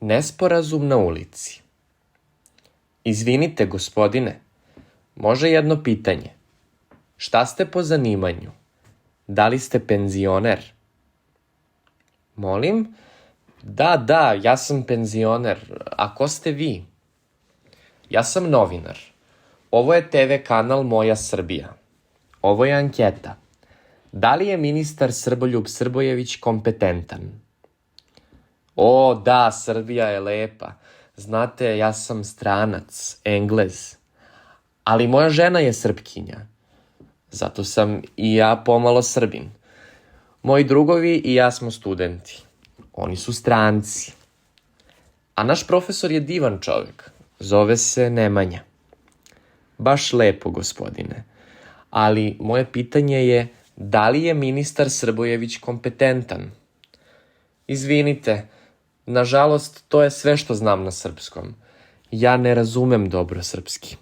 Nesporazum na ulici. Izvinite, gospodine, može jedno pitanje. Šta ste po zanimanju? Da li ste penzioner? Molim? Da, ja sam penzioner. A ko ste vi? Ja sam novinar. Ovo je TV kanal Moja Srbija. Ovo je anketa. Da li je ministar Srboljub Srbojević kompetentan? O, da, Srbija je lepa. Znate, ja sam stranac, Englez. Ali moja žena je Srpkinja. Zato sam i ja pomalo Srbin. Moji drugovi i ja smo studenti. Oni su stranci. A naš profesor je divan čovek. Zove se Nemanja. Baš lepo, gospodine. Ali moje pitanje je, da li je ministar Srbojević kompetentan? Izvinite, nažalost, to je sve što znam na srpskom. Ja ne razumem dobro srpski.